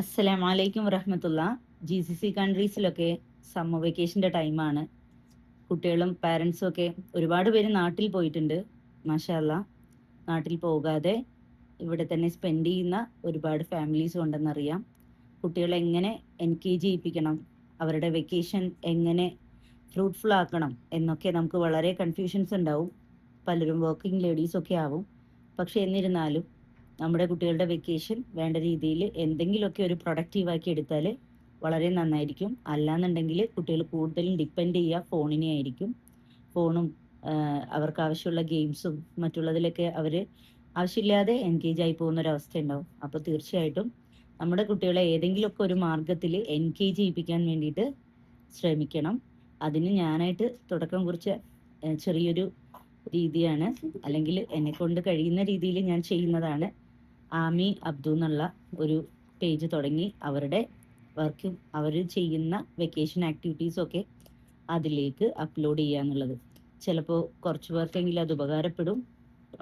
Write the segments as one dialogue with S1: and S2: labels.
S1: അസ്സലാമലൈക്കും വറഹമത്തുള്ള. GCC കൺട്രീസിലൊക്കെ summer വെക്കേഷൻ്റെ ടൈമാണ്. കുട്ടികളും പാരൻസും ഒക്കെ ഒരുപാട് പേര് നാട്ടിൽ പോയിട്ടുണ്ട്. മാഷാ അല്ലാ, നാട്ടിൽ പോകാതെ ഇവിടെ തന്നെ സ്പെൻഡ് ചെയ്യുന്ന ഒരുപാട് ഫാമിലീസ് ഉണ്ടെന്നറിയാം. കുട്ടികളെ എങ്ങനെ എൻഗേജ് ചെയ്യിപ്പിക്കണം, അവരുടെ വെക്കേഷൻ എങ്ങനെ ഫ്രൂട്ട്ഫുൾ ആക്കണം എന്നൊക്കെ നമുക്ക് വളരെ കൺഫ്യൂഷൻസ് ഉണ്ടാവും. പലരും വർക്കിംഗ് ലേഡീസൊക്കെ ആവും. പക്ഷെ എന്നിരുന്നാലും നമ്മുടെ കുട്ടികളുടെ വെക്കേഷൻ വേണ്ട രീതിയിൽ എന്തെങ്കിലുമൊക്കെ ഒരു പ്രൊഡക്റ്റീവാക്കി എടുത്താൽ വളരെ നന്നായിരിക്കും. അല്ലാന്നുണ്ടെങ്കിൽ കുട്ടികൾ കൂടുതലും ഡിപ്പെൻഡ് ചെയ്യുക ഫോണിനെ ആയിരിക്കും. ഫോണും അവർക്ക് ആവശ്യമുള്ള ഗെയിംസും മറ്റുള്ളതിലൊക്കെ അവർ ആവശ്യമില്ലാതെ എൻഗേജ് ആയി പോകുന്ന ഒരു അവസ്ഥ ഉണ്ടാവും. അപ്പോൾ തീർച്ചയായിട്ടും നമ്മുടെ കുട്ടികളെ ഏതെങ്കിലുമൊക്കെ ഒരു മാർഗത്തിൽ എൻഗേജ് ചെയ്യിപ്പിക്കാൻ വേണ്ടിയിട്ട് ശ്രമിക്കണം. അതിന് ഞാനായിട്ട് തുടക്കം കുറിച്ച ചെറിയൊരു രീതിയാണ്, അല്ലെങ്കിൽ എന്നെ കൊണ്ട് കഴിയുന്ന രീതിയിൽ ഞാൻ ചെയ്യുന്നതാണ്. ആമി അബ്ദു എന്നുള്ള ഒരു പേജ് തുടങ്ങി അവരുടെ വർക്കും അവർ ചെയ്യുന്ന വെക്കേഷൻ ആക്ടിവിറ്റീസൊക്കെ അതിലേക്ക് അപ്ലോഡ് ചെയ്യുക എന്നുള്ളത്. ചിലപ്പോൾ കുറച്ച് പേർക്കെങ്കിലും അത് ഉപകാരപ്പെടും,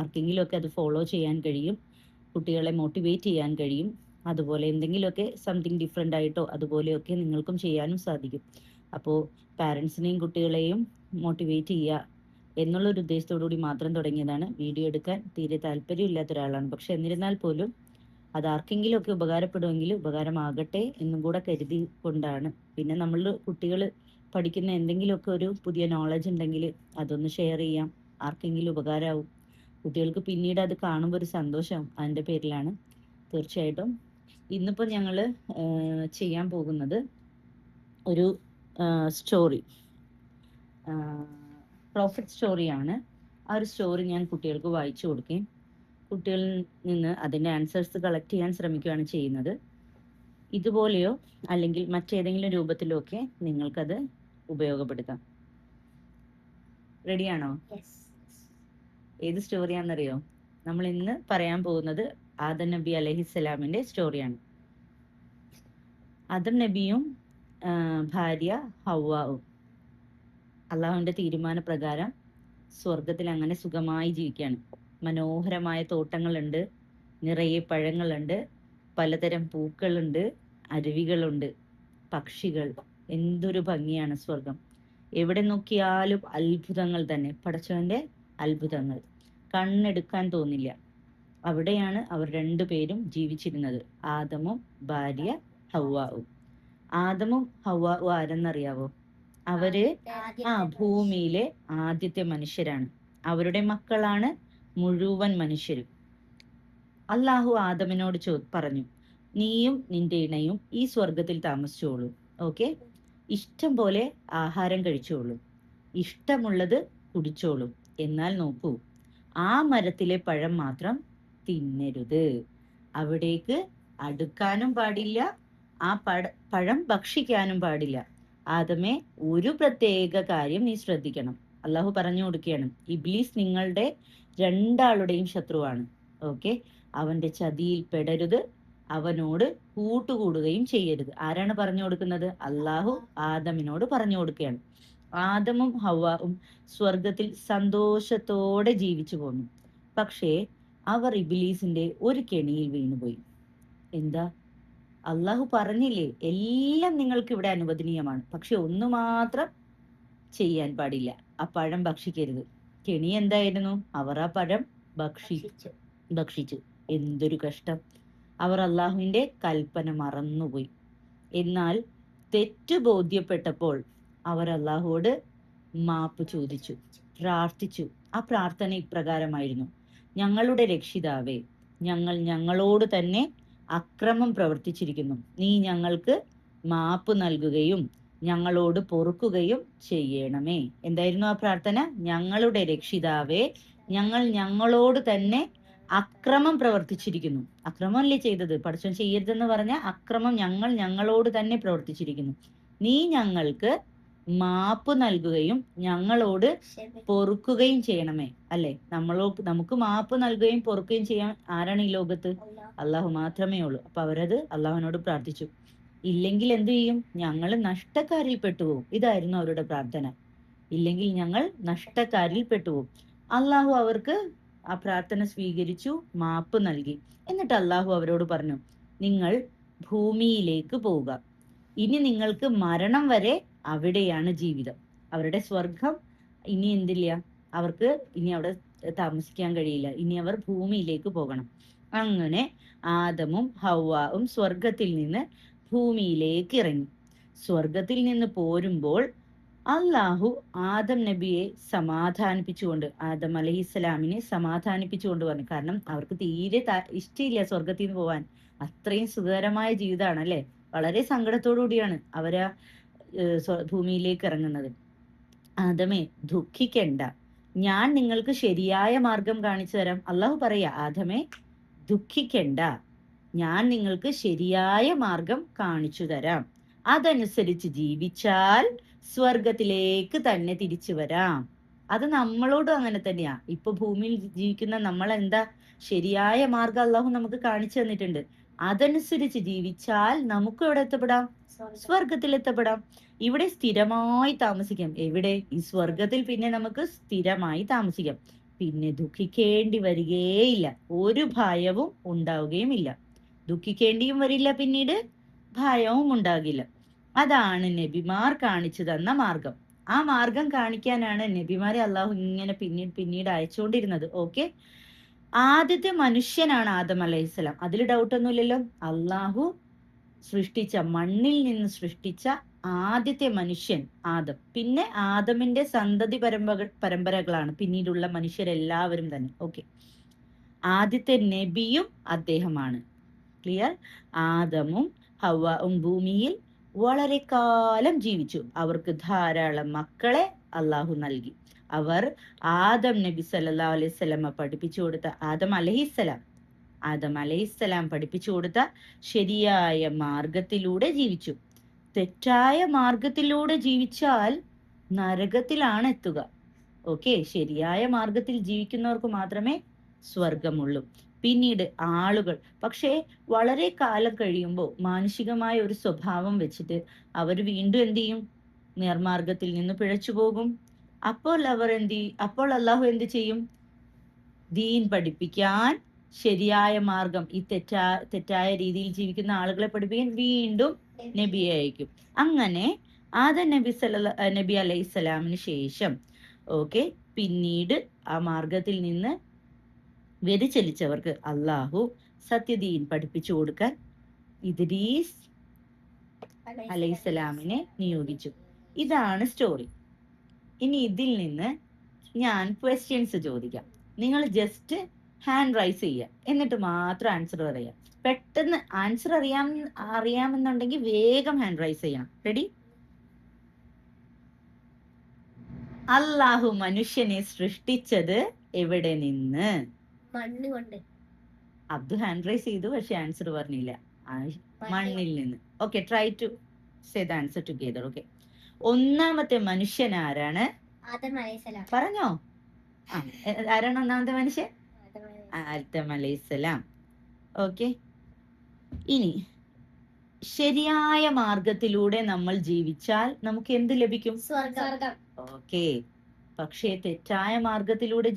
S1: ആർക്കെങ്കിലുമൊക്കെ അത് ഫോളോ ചെയ്യാൻ കഴിയും, കുട്ടികളെ മോട്ടിവേറ്റ് ചെയ്യാൻ കഴിയും. അതുപോലെ എന്തെങ്കിലുമൊക്കെ സംതിങ് ഡിഫറെൻ്റ് ആയിട്ടോ അതുപോലെയൊക്കെ നിങ്ങൾക്കും ചെയ്യാനും സാധിക്കും. അപ്പോൾ പാരൻസിനെയും കുട്ടികളെയും മോട്ടിവേറ്റ് ചെയ്യുക എന്നുള്ളൊരു ഉദ്ദേശത്തോടു കൂടി മാത്രം തുടങ്ങിയതാണ്. വീഡിയോ എടുക്കാൻ തീരെ താല്പര്യമില്ലാത്ത ഒരാളാണ്. പക്ഷെ എന്നിരുന്നാൽ പോലും അത് ആർക്കെങ്കിലുമൊക്കെ ഉപകാരപ്പെടുമെങ്കിൽ ഉപകാരമാകട്ടെ എന്നും കൂടെ കരുതി കൊണ്ടാണ്. പിന്നെ നമ്മൾ കുട്ടികൾ പഠിക്കുന്ന എന്തെങ്കിലുമൊക്കെ ഒരു പുതിയ നോളജ് ഉണ്ടെങ്കിൽ അതൊന്ന് ഷെയർ ചെയ്യാം, ആർക്കെങ്കിലും ഉപകാരമാവും. കുട്ടികൾക്ക് പിന്നീട് അത് കാണുമ്പോൾ ഒരു സന്തോഷം, അതിൻ്റെ പേരിലാണ്. തീർച്ചയായിട്ടും ഇന്നിപ്പോൾ ഞങ്ങൾ ചെയ്യാൻ പോകുന്നത് ഒരു സ്റ്റോറി, പ്രോഫിറ്റ് സ്റ്റോറിയാണ്. ആ ഒരു സ്റ്റോറി ഞാൻ കുട്ടികൾക്ക് വായിച്ചു കൊടുക്കുകയും കുട്ടികളിൽ നിന്ന് അതിൻ്റെ ആൻസേഴ്സ് കളക്ട് ചെയ്യാൻ ശ്രമിക്കുകയാണ് ചെയ്യുന്നത്. ഇതുപോലെയോ അല്ലെങ്കിൽ മറ്റേതെങ്കിലും രൂപത്തിലോ ഒക്കെ നിങ്ങൾക്കത് ഉപയോഗപ്പെടുത്താം. റെഡിയാണോ? ഏത് സ്റ്റോറിയാണെന്നറിയോ? നമ്മൾ ഇന്ന് പറയാൻ പോകുന്നത് ആദം നബി അലൈഹിസ്സലാമിൻ്റെ സ്റ്റോറിയാണ്. ആദം നബിയും ഭാര്യ ഹവ്വാവും അള്ളാഹുവിൻ്റെ തീരുമാനപ്രകാരം സ്വർഗത്തിൽ അങ്ങനെ സുഖമായി ജീവിക്കുകയാണ്. മനോഹരമായ തോട്ടങ്ങളുണ്ട്, നിറയെ പഴങ്ങളുണ്ട്, പലതരം പൂക്കളുണ്ട്, അരുവികളുണ്ട്, പക്ഷികൾ. എന്തൊരു ഭംഗിയാണ് സ്വർഗം! എവിടെ നോക്കിയാലും അത്ഭുതങ്ങൾ തന്നെ, പടച്ചവന്റെ അത്ഭുതങ്ങൾ, കണ്ണെടുക്കാൻ തോന്നില്ല. അവിടെയാണ് അവർ രണ്ടുപേരും ജീവിച്ചിരുന്നത്, ആദമും ഭാര്യ ഹവ്വാവും. ആദമും ഹവ്വാവും ആരെന്നറിയാവോ? അവര് ഭൂമിയിലെ ആദ്യത്തെ മനുഷ്യരാണ്. അവരുടെ മക്കളാണ് മുഴുവൻ മനുഷ്യരും. അള്ളാഹു ആദമിനോട് പറഞ്ഞു, നീയും നിന്റെ ഇണയും ഈ സ്വർഗത്തിൽ താമസിച്ചോളൂ. ഓക്കെ, ഇഷ്ടം പോലെ ആഹാരം കഴിച്ചോളൂ, ഇഷ്ടമുള്ളത് കുടിച്ചോളൂ. എന്നാൽ നോക്കൂ, ആ മരത്തിലെ പഴം മാത്രം തിന്നരുത്. അവിടേക്ക് അടുക്കാനും പാടില്ല, ആ പഴം ഭക്ഷിക്കാനും പാടില്ല. ആദമേ, ഒരു പ്രത്യേക കാര്യം നീ ശ്രദ്ധിക്കണം. അള്ളാഹു പറഞ്ഞു കൊടുക്കുകയാണ്, ഇബ്ലീസ് നിങ്ങളുടെ രണ്ടാളുടെയും ശത്രുവാണ്. ഓക്കെ, അവന്റെ ചതിയിൽ പെടരുത്, അവനോട് കൂട്ടുകൂടുകയും ചെയ്യരുത്. ആരാണ് പറഞ്ഞു കൊടുക്കുന്നത്? അള്ളാഹു ആദമിനോട് പറഞ്ഞു കൊടുക്കുകയാണ്. ആദമും ഹവ്വാവും സ്വർഗത്തിൽ സന്തോഷത്തോടെ ജീവിച്ചു പോന്നു. പക്ഷേ അവർ ഇബ്ലീസിന്റെ ഒരു കെണിയിൽ വീണുപോയി. എന്താ? അള്ളാഹു പറഞ്ഞില്ലേ എല്ലാം നിങ്ങൾക്ക് ഇവിടെ അനുവദനീയമാണ്, പക്ഷെ ഒന്നു മാത്രം ചെയ്യാൻ പാടില്ല, ആ പഴം ഭക്ഷിക്കരുത്. കെണി എന്തായിരുന്നു? അവർ ആ പഴം ഭക്ഷിച്ചു. എന്തൊരു കഷ്ടം! അവർ അള്ളാഹുവിന്റെ കൽപ്പന മറന്നുപോയി. എന്നാൽ തെറ്റ് ബോധ്യപ്പെട്ടപ്പോൾ അവർ അള്ളാഹുവോട് മാപ്പ് ചോദിച്ചു, പ്രാർത്ഥിച്ചു. ആ പ്രാർത്ഥന ഇപ്രകാരമായിരുന്നു: ഞങ്ങളുടെ രക്ഷിതാവേ, ഞങ്ങൾ ഞങ്ങളോട് തന്നെ അക്രമം പ്രവർത്തിച്ചിരിക്കുന്നു. നീ ഞങ്ങൾക്ക് മാപ്പ് നൽകുകയും ഞങ്ങളോട് പൊറുക്കുകയും ചെയ്യണമേ. എന്തായിരുന്നു ആ പ്രാർത്ഥന? ഞങ്ങളുടെ രക്ഷിതാവേ, ഞങ്ങൾ ഞങ്ങളോട് തന്നെ അക്രമം പ്രവർത്തിച്ചിരിക്കുന്നു. അക്രമമല്ലേ ചെയ്തത്? പടച്ചോൻ ചെയ്യരുതെന്ന് പറഞ്ഞ അക്രമം ഞങ്ങൾ ഞങ്ങളോട് തന്നെ പ്രവർത്തിച്ചിരിക്കുന്നു. നീ ഞങ്ങൾക്ക് മാപ്പ് നൽകുകയും ഞങ്ങളോട് പൊറുക്കുകയും ചെയ്യണമേ. അല്ലെ, നമുക്ക് മാപ്പ് നൽകുകയും പൊറുക്കുകയും ചെയ്യാൻ ആരാണ് ഈ ലോകത്ത്? അള്ളാഹു മാത്രമേ ഉള്ളൂ. അപ്പൊ അവരത് അള്ളാഹുവിനോട് പ്രാർത്ഥിച്ചു. ഇല്ലെങ്കിൽ എന്തു ചെയ്യും? ഞങ്ങൾ നഷ്ടക്കാരിൽ പെട്ടുപോകും. ഇതായിരുന്നു അവരുടെ പ്രാർത്ഥന. ഇല്ലെങ്കിൽ ഞങ്ങൾ നഷ്ടക്കാരിൽ പെട്ടുപോകും. അള്ളാഹു അവർക്ക് ആ പ്രാർത്ഥന സ്വീകരിച്ചു, മാപ്പ് നൽകി. എന്നിട്ട് അള്ളാഹു അവരോട് പറഞ്ഞു, നിങ്ങൾ ഭൂമിയിലേക്ക് പോവുക. ഇനി നിങ്ങൾക്ക് മരണം വരെ അവിടെയാണ് ജീവിതം. അവരുടെ സ്വർഗം ഇനി എന്തില്ല, അവർക്ക് ഇനി അവിടെ താമസിക്കാൻ കഴിയില്ല. ഇനി അവർ ഭൂമിയിലേക്ക് പോകണം. അങ്ങനെ ആദമും ഹവ്വാവും സ്വർഗത്തിൽ നിന്ന് ഭൂമിയിലേക്ക് ഇറങ്ങി. സ്വർഗത്തിൽ നിന്ന് പോരുമ്പോൾ അള്ളാഹു ആദം നബിയെ സമാധാനിപ്പിച്ചുകൊണ്ട്, ആദം അലൈഹിസ്സലാമിനെ സമാധാനിപ്പിച്ചുകൊണ്ട് പറഞ്ഞു. കാരണം അവർക്ക് തീരെ ഇഷ്ടമില്ല സ്വർഗത്തിൽ നിന്ന് പോവാൻ. അത്രയും സുഖകരമായ ജീവിതമാണ് അല്ലെ. വളരെ സങ്കടത്തോടു കൂടിയാണ് അവരാ ഭൂമിയിലേക്ക് ഇറങ്ങുന്നത്. ആദമേ, ദുഃഖിക്കണ്ട, ഞാൻ നിങ്ങൾക്ക് ശരിയായ മാർഗം കാണിച്ചു തരാം. അള്ളാഹു പറയാ, ആദമേ ദുഃഖിക്കണ്ട, ഞാൻ നിങ്ങൾക്ക് ശരിയായ മാർഗം കാണിച്ചു തരാം. അതനുസരിച്ച് ജീവിച്ചാൽ സ്വർഗത്തിലേക്ക് തന്നെ തിരിച്ചു വരാം. അത് നമ്മളോടും അങ്ങനെ തന്നെയാ. ഇപ്പൊ ഭൂമിയിൽ ജീവിക്കുന്ന നമ്മൾ എന്താ, ശരിയായ മാർഗം അള്ളാഹു നമുക്ക് കാണിച്ചു തന്നിട്ടുണ്ട്. അതനുസരിച്ച് ജീവിച്ചാൽ നമുക്ക് എവിടെ എത്തപ്പെടാം? സ്വർഗത്തിൽ എത്തപ്പെടാം. ഇവിടെ സ്ഥിരമായി താമസിക്കാം. എവിടെ? ഈ സ്വർഗത്തിൽ പിന്നെ നമുക്ക് സ്ഥിരമായി താമസിക്കാം. പിന്നെ ദുഃഖിക്കേണ്ടി വരികയില്ല, ഒരു ഭയവും ഉണ്ടാവുകയുമില്ല. ദുഃഖിക്കേണ്ടിയും വരില്ല, പിന്നീട് ഭയവും ഉണ്ടാകില്ല. അതാണ് നബിമാർ കാണിച്ചു തന്ന മാർഗം. ആ മാർഗം കാണിക്കാനാണ് നബിമാരെ അള്ളാഹു ഇങ്ങനെ പിന്നീട് അയച്ചുകൊണ്ടിരുന്നത്. ഓക്കെ, ആദ്യത്തെ മനുഷ്യനാണ് ആദം അലൈഹിസ്സലാം. അതിൽ ഡൗട്ടൊന്നുമില്ലല്ലോ. അള്ളാഹു സൃഷ്ടിച്ച, മണ്ണിൽ നിന്ന് സൃഷ്ടിച്ച ആദ്യത്തെ മനുഷ്യൻ ആദം. പിന്നെ ആദമിന്റെ സന്തതി പരമ്പരകളാണ് പിന്നീടുള്ള മനുഷ്യരെല്ലാവരും തന്നെ. ഓക്കെ, ആദ്യത്തെ നബിയും അദ്ദേഹമാണ്. ക്ലിയർ? ആദമും ഹവ്വയും ഭൂമിയിൽ വളരെ കാലം ജീവിച്ചു. അവർക്ക് ധാരാളം മക്കളെ അള്ളാഹു നൽകി. അവർ ആദം നബി സല്ലല്ലാഹു അലൈഹി വസല്ലമ പഠിപ്പിച്ചു കൊടുത്ത, ആദം അലൈഹിസ്സലാം പഠിപ്പിച്ചു കൊടുത്ത ശരിയായ മാർഗത്തിലൂടെ ജീവിച്ചു. തെറ്റായ മാർഗത്തിലൂടെ ജീവിച്ചാൽ നരകത്തിലാണ് എത്തുക. ഓക്കെ, ശരിയായ മാർഗത്തിൽ ജീവിക്കുന്നവർക്ക് മാത്രമേ സ്വർഗമുള്ളൂ. പിന്നീട് ആളുകൾ പക്ഷേ വളരെ കാലം കഴിയുമ്പോൾ മാനുഷികമായ ഒരു സ്വഭാവം വെച്ചിട്ട് അവർ വീണ്ടും എന്ത് ചെയ്യും? നേർമാർഗത്തിൽ നിന്ന് പിഴച്ചു പോകും. അപ്പോൾ അള്ളാഹു എന്ത് ചെയ്യും? ദീൻ പഠിപ്പിക്കാൻ, ശരിയായ മാർഗം, ഈ തെറ്റായ രീതിയിൽ ജീവിക്കുന്ന ആളുകളെ പഠിപ്പിക്കാൻ വീണ്ടും നബിയെ അയക്കും. അങ്ങനെ ആദം നബി അലൈഹിസ്സലാമിന് ശേഷം ഓക്കെ, പിന്നീട് ആ മാർഗത്തിൽ നിന്ന് വ്യതിചലിച്ചവർക്ക് അള്ളാഹു സത്യദീൻ പഠിപ്പിച്ചു കൊടുക്കാൻ ഇദ്രീസ് അലൈഹിസ്സലാമിനെ നിയോഗിച്ചു. ഇതാണ് സ്റ്റോറി. ഇനി ഇതിൽ നിന്ന് ഞാൻ ക്വസ്റ്റ്യൻസ് ചോദിക്കാം. നിങ്ങൾ ജസ്റ്റ് ഹാൻഡ് റൈസ് ചെയ്യുക, എന്നിട്ട് മാത്രം ആൻസർ പറയാം. പെട്ടെന്ന് ആൻസർ അറിയാമെന്നുണ്ടെങ്കിൽ വേഗം ഹാൻഡ് റൈസ് ചെയ്യണം. റെഡി? അള്ളാഹു മനുഷ്യനെ സൃഷ്ടിച്ചത് എവിടെ നിന്ന്?
S2: മണ്ണുകൊണ്ട്.
S1: അബ്ദു ഹാൻഡ് റൈസ് ചെയ്തു, പക്ഷെ ആൻസർ പറഞ്ഞില്ല. മണ്ണിൽ നിന്ന്. Okay, try to say the answer together. Okay, ഒന്നാമത്തെ മനുഷ്യൻ ആരാണ്?
S2: ആദം അലൈഹിസ്സലാം.
S1: പറഞ്ഞോ? ആരാണ് ഒന്നാമത്തെ മനുഷ്യൻ? ആദം അലൈഹിസ്സലാം. ഓക്കെ, ഇനി ശരിയായ മാർഗത്തിലൂടെ നമ്മൾ ജീവിച്ചാൽ നമുക്ക് എന്ത് ലഭിക്കും?
S2: സ്വർഗം.
S1: ഓക്കെ, പക്ഷേ തെറ്റായ മാർഗത്തിലൂടെ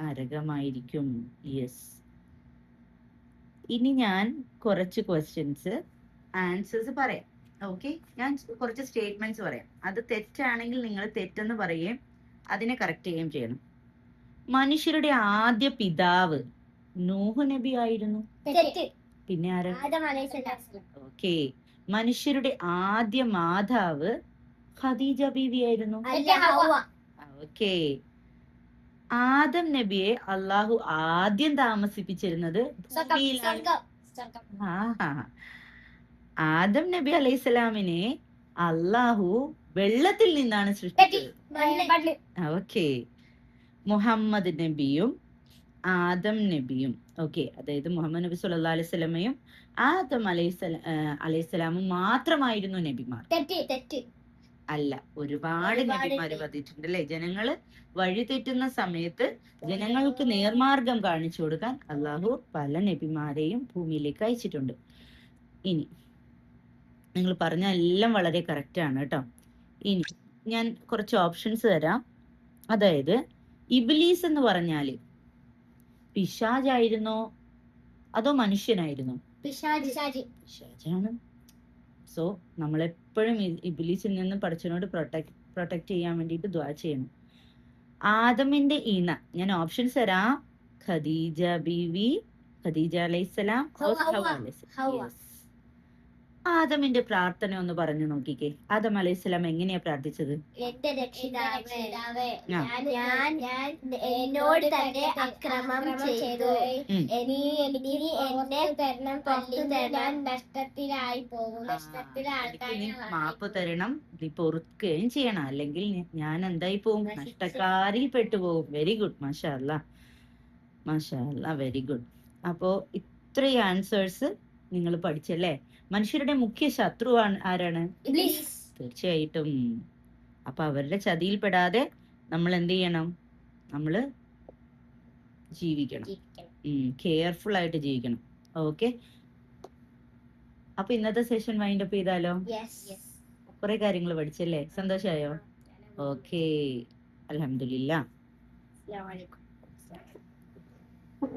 S1: നരകമായിരിക്കും. യെസ്. ഇനി ഞാൻ കുറച്ച് ക്വസ്റ്റ്യൻസ് ആൻസേഴ്സ് പറയാം. ഓക്കെ, ഞാൻ കുറച്ച് സ്റ്റേറ്റ്മെന്റ്സ് പറയാം. അത് തെറ്റാണെങ്കിൽ നിങ്ങൾ തെറ്റെന്ന് പറയുകയും അതിനെ കറക്റ്റ് ചെയ്യുകയും ചെയ്യണം. മനുഷ്യരുടെ ആദ്യ പിതാവ് നൂഹ് നബി ആയിരുന്നു. പിന്നെ ആരാ? ഓക്കെ, മനുഷ്യരുടെ ആദ്യ മാതാവ് ഖദീജ ബീവി ആയിരുന്നു. ഓക്കെ, ആദം നബിയെ അള്ളാഹു ആദ്യം താമസിപ്പിച്ചിരുന്നത് ഭൂമിയിലാണ്. ആദം നബി അലൈഹിസ്സലാമിനെ അള്ളാഹു വെള്ളത്തിൽ നിന്നാണ് സൃഷ്ടിച്ചത്. ഓക്കെ, മുഹമ്മദ് നബിയും ആദം നബിയും, ഓക്കെ, അതായത് മുഹമ്മദ് നബി സല്ലല്ലാഹു അലൈഹി വസല്ലമയും ആദം അലൈഹിസ്സലാമും മാത്രമായിരുന്നു നബിമാർ. അല്ല, ഒരുപാട് നബിമാര് വന്നിട്ടുണ്ട് അല്ലെ. ജനങ്ങള് വഴി തെറ്റുന്ന സമയത്ത് ജനങ്ങൾക്ക് നേർമാർഗം കാണിച്ചു കൊടുക്കാൻ അള്ളാഹു പല നബിമാരെയും ഭൂമിയിലേക്ക് അയച്ചിട്ടുണ്ട്. ഇനി നിങ്ങൾ പറഞ്ഞ എല്ലാം വളരെ കറക്റ്റ് ആണ് കേട്ടോ. ഇനി ഞാൻ കുറച്ച് ഓപ്ഷൻസ് തരാം. അതായത് ഇബ്ലീസ് എന്ന് പറഞ്ഞാല് പിശാചായിരുന്നോ അതോ മനുഷ്യനായിരുന്നു?
S2: പിശാച്.
S1: പിശാചാണ്. സോ നമ്മളെപ്പോഴും ഇബ്ലീസിൽ നിന്ന് പടച്ചവനോട് പ്രൊട്ടക്ട് ചെയ്യാൻ വേണ്ടിയിട്ട് ദുആ ചെയ്യണം. ആദമിന്റെ ഇണ, ഞാൻ ഓപ്ഷൻസ് തരാം. ഖദീജ ബീവി, ഖദീജ അലൈഹിസ്സലാം,
S2: ഹവ്വ.
S1: ഹവ്വ അലൈഹിസ്സലാം.
S2: ഹവ്വ.
S1: Yes. ആദമിന്റെ പ്രാർത്ഥന ഒന്ന് പറഞ്ഞു നോക്കിക്കേ. ആദം അലൈഹിസ്സലാം എങ്ങനെയാ പ്രാർത്ഥിച്ചത്?
S2: എന്റെ രക്ഷിതാവേ,
S1: ആ.
S2: ഞാൻ എന്നോട് തന്നെ അക്രമം ചെയ്തു.
S1: ഉം.
S2: ഇനി എന്നെ പുറത്തു തരണം, നഷ്ടത്തിലായി പോകും.
S1: എനിക്ക് നീ മാപ്പ് തരണം, നീ പൊറുക്കുകയും ചെയ്യണം, അല്ലെങ്കിൽ ഞാൻ എന്തായി പോകും? നഷ്ടക്കാരിൽ പെട്ടുപോകും. വെരി ഗുഡ്, മാഷാ അല്ലാ, മാഷാ അല്ലാ, വെരി ഗുഡ്. അപ്പോ ഇത്രയും ആൻസേഴ്സ് നിങ്ങൾ പഠിച്ചല്ലേ? മനുഷ്യരുടെ മുഖ്യ ശത്രു ആരാണ്? തീർച്ചയായിട്ടും. അപ്പൊ അവരുടെ ചതിയിൽപ്പെടാതെ നമ്മൾ എന്ത് ചെയ്യണം? നമ്മള് ജീവിക്കണം, കെയർഫുൾ ആയിട്ട് ജീവിക്കണം. ഓക്കെ, അപ്പൊ ഇന്നത്തെ സെഷൻ വൈൻഡ് അപ്പ് ചെയ്താലോ? കുറെ കാര്യങ്ങൾ പഠിച്ചല്ലേ? സന്തോഷായോ? ഓക്കെ, അൽഹംദുലില്ലാ.
S2: അസ്സലാമു അലൈക്കും.